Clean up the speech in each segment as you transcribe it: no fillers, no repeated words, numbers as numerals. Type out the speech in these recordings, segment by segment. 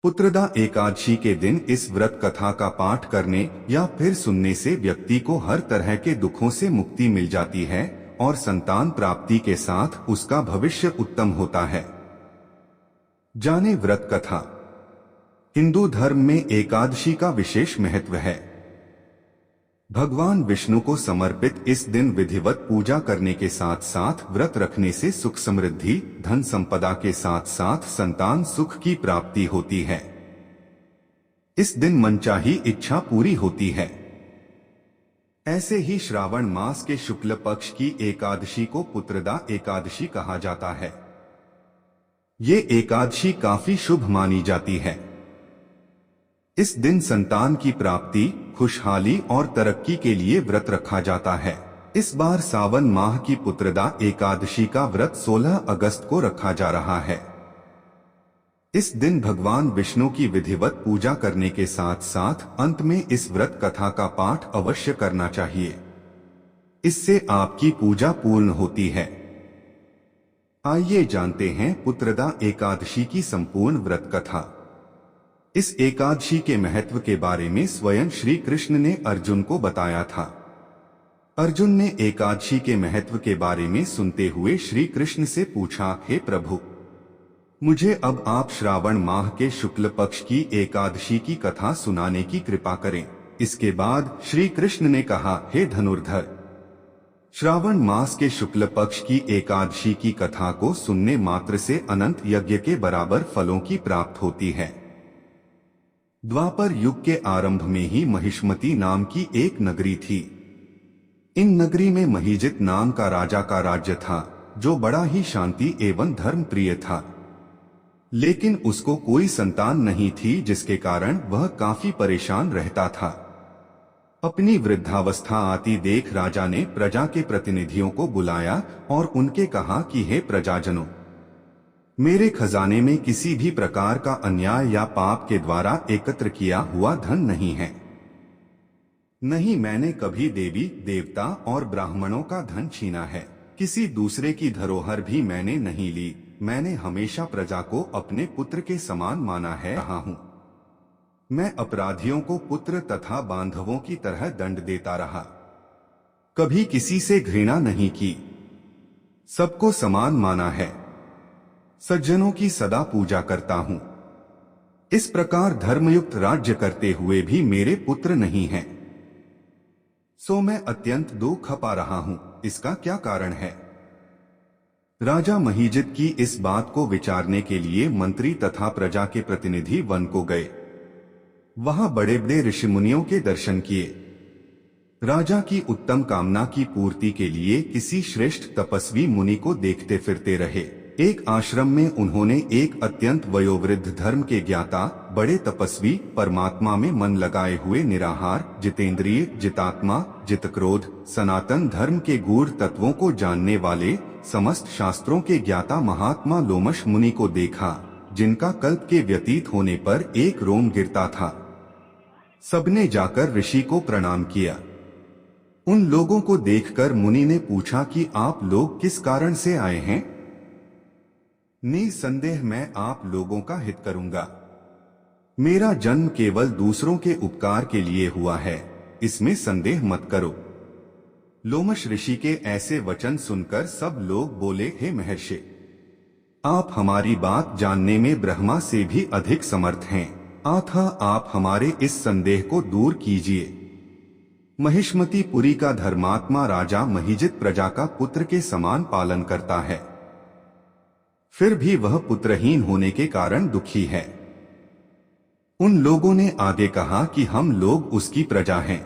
पुत्रदा एकादशी के दिन इस व्रत कथा का पाठ करने या फिर सुनने से व्यक्ति को हर तरह के दुखों से मुक्ति मिल जाती है और संतान प्राप्ति के साथ उसका भविष्य उत्तम होता है। जाने व्रत कथा। हिंदू धर्म में एकादशी का विशेष महत्व है। भगवान विष्णु को समर्पित इस दिन विधिवत पूजा करने के साथ साथ व्रत रखने से सुख समृद्धि, धन संपदा के साथ साथ संतान सुख की प्राप्ति होती है। इस दिन मनचाही इच्छा पूरी होती है। ऐसे ही श्रावण मास के शुक्ल पक्ष की एकादशी को पुत्रदा एकादशी कहा जाता है। ये एकादशी काफी शुभ मानी जाती है। इस दिन संतान की प्राप्ति, खुशहाली और तरक्की के लिए व्रत रखा जाता है। इस बार सावन माह की पुत्रदा एकादशी का व्रत 16 अगस्त को रखा जा रहा है। इस दिन भगवान विष्णु की विधिवत पूजा करने के साथ साथ अंत में इस व्रत कथा का पाठ अवश्य करना चाहिए। इससे आपकी पूजा पूर्ण होती है। आइए जानते हैं पुत्रदा एकादशी की संपूर्ण व्रत कथा। इस एकादशी के महत्व के बारे में स्वयं श्री कृष्ण ने अर्जुन को बताया था। अर्जुन ने एकादशी के महत्व के बारे में सुनते हुए श्री कृष्ण से पूछा, हे प्रभु, मुझे अब आप श्रावण माह के शुक्ल पक्ष की एकादशी की कथा सुनाने की कृपा करें। इसके बाद श्री कृष्ण ने कहा, हे धनुर्धर, श्रावण मास के शुक्ल पक्ष की एकादशी की कथा को सुनने मात्र से अनंत यज्ञ के बराबर फलों की प्राप्त होती है। द्वापर युग के आरंभ में ही महिष्मती नाम की एक नगरी थी। इन नगरी में महीजित नाम का राजा का राज्य था, जो बड़ा ही शांति एवं धर्म प्रिय था। लेकिन उसको कोई संतान नहीं थी, जिसके कारण वह काफी परेशान रहता था। अपनी वृद्धावस्था आती देख राजा ने प्रजा के प्रतिनिधियों को बुलाया और उनके कहा कि हे प्रजाजनों, मेरे खजाने में किसी भी प्रकार का अन्याय या पाप के द्वारा एकत्र किया हुआ धन नहीं है। नहीं मैंने कभी देवी देवता और ब्राह्मणों का धन छीना है। किसी दूसरे की धरोहर भी मैंने नहीं ली। मैंने हमेशा प्रजा को अपने पुत्र के समान माना है रहा हूँ। मैं अपराधियों को पुत्र तथा बांधवों की तरह दंड देता रहा। कभी किसी से घृणा नहीं की। सबको समान माना है। सज्जनों की सदा पूजा करता हूँ। इस प्रकार धर्मयुक्त राज्य करते हुए भी मेरे पुत्र नहीं हैं। सो मैं अत्यंत दुख पा रहा हूँ। इसका क्या कारण है? राजा महीजित की इस बात को विचारने के लिए मंत्री तथा प्रजा के प्रतिनिधि वन को गए। वहां बड़े बड़े ऋषि मुनियों के दर्शन किए। राजा की उत्तम कामना की पूर्ति के लिए किसी श्रेष्ठ तपस्वी मुनि को देखते फिरते रहे। एक आश्रम में उन्होंने एक अत्यंत वयोवृद्ध धर्म के ज्ञाता, बड़े तपस्वी, परमात्मा में मन लगाए हुए निराहार, जितेंद्रिय, जितात्मा, जितक्रोध, सनातन धर्म के गूढ़ तत्वों को जानने वाले, समस्त शास्त्रों के ज्ञाता महात्मा लोमश मुनि को देखा, जिनका कल्प के व्यतीत होने पर एक रोम गिरता था। सबने जाकर ऋषि को प्रणाम किया। उन लोगों को देखकर मुनि ने पूछा कि आप लोग किस कारण से आए हैं? निसंदेह मैं आप लोगों का हित करूंगा। मेरा जन्म केवल दूसरों के उपकार के लिए हुआ है, इसमें संदेह मत करो। लोमश ऋषि के ऐसे वचन सुनकर सब लोग बोले, हे महर्षि, आप हमारी बात जानने में ब्रह्मा से भी अधिक समर्थ हैं। अतः आप हमारे इस संदेह को दूर कीजिए। महिष्मती पुरी का धर्मात्मा राजा महीजित प्रजा का पुत्र के समान पालन करता है, फिर भी वह पुत्रहीन होने के कारण दुखी है। उन लोगों ने आगे कहा कि हम लोग उसकी प्रजा हैं,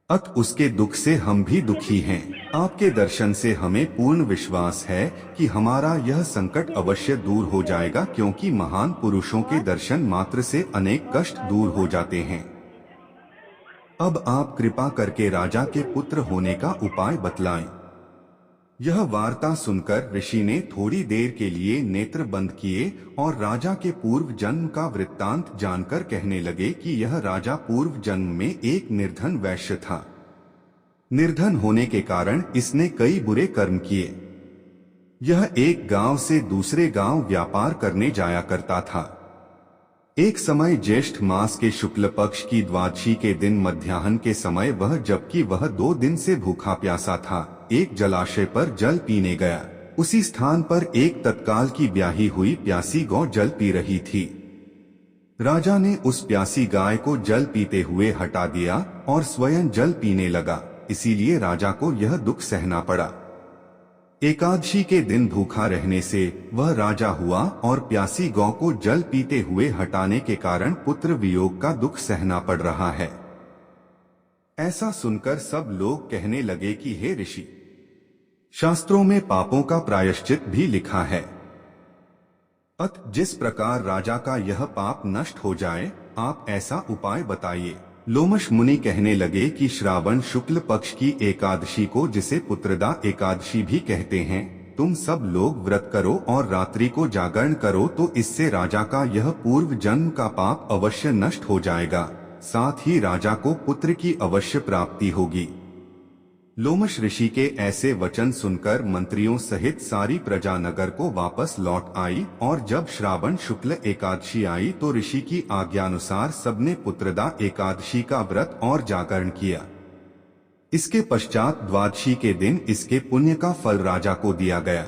अत उसके दुख से हम भी दुखी हैं। आपके दर्शन से हमें पूर्ण विश्वास है कि हमारा यह संकट अवश्य दूर हो जाएगा, क्योंकि महान पुरुषों के दर्शन मात्र से अनेक कष्ट दूर हो जाते हैं। अब आप कृपा करके राजा के पुत्र होने का उपाय बतलाएं। यह वार्ता सुनकर ऋषि ने थोड़ी देर के लिए नेत्र बंद किए और राजा के पूर्व जन्म का वृत्तांत जानकर कहने लगे कि यह राजा पूर्व जन्म में एक निर्धन वैश्य था। निर्धन होने के कारण इसने कई बुरे कर्म किए। यह एक गांव से दूसरे गांव व्यापार करने जाया करता था। एक समय ज्येष्ठ मास के शुक्ल पक्ष की द्वादशी के दिन मध्याह्न के समय जबकि वह 2 दिन से भूखा प्यासा था, एक जलाशय पर जल पीने गया। उसी स्थान पर एक तत्काल की ब्याही हुई प्यासी गौ जल पी रही थी। राजा ने उस प्यासी गाय को जल पीते हुए हटा दिया और स्वयं जल पीने लगा, इसीलिए राजा को यह दुख सहना पड़ा। एकादशी के दिन भूखा रहने से वह राजा हुआ और प्यासी गौ को जल पीते हुए हटाने के कारण पुत्र वियोग का दुख सहना पड़ रहा है। ऐसा सुनकर सब लोग कहने लगे कि हे ऋषि, शास्त्रों में पापों का प्रायश्चित भी लिखा है। जिस प्रकार राजा का यह पाप नष्ट हो जाए, आप ऐसा उपाय बताइए। लोमश मुनि कहने लगे कि श्रावण शुक्ल पक्ष की एकादशी को, जिसे पुत्रदा एकादशी भी कहते हैं, तुम सब लोग व्रत करो और रात्रि को जागरण करो, तो इससे राजा का यह पूर्व जन्म का पाप अवश्य नष्ट हो जाएगा, साथ ही राजा को पुत्र की अवश्य प्राप्ति होगी। लोमश ऋषि के ऐसे वचन सुनकर मंत्रियों सहित सारी प्रजा नगर को वापस लौट आई और जब श्रावण शुक्ल एकादशी आई तो ऋषि की आज्ञानुसार सबने पुत्रदा एकादशी का व्रत और जागरण किया। इसके पश्चात द्वादशी के दिन इसके पुण्य का फल राजा को दिया गया।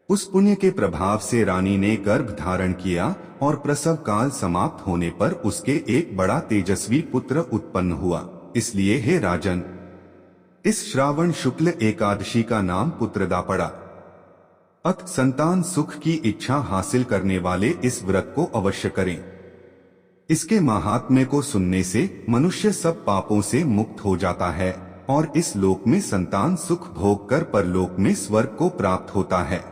उस पुण्य के प्रभाव से रानी ने गर्भ धारण किया और प्रसव काल समाप्त होने पर उसके एक बड़ा तेजस्वी पुत्र उत्पन्न हुआ। इसलिए हे राजन, इस श्रावण शुक्ल एकादशी का नाम पुत्रदा पड़ा। संतान सुख की इच्छा हासिल करने वाले इस व्रत को अवश्य करें। इसके महात्म्य को सुनने से मनुष्य सब पापों से मुक्त हो जाता है और इस लोक में संतान सुख भोग कर परलोक में स्वर्ग को प्राप्त होता है।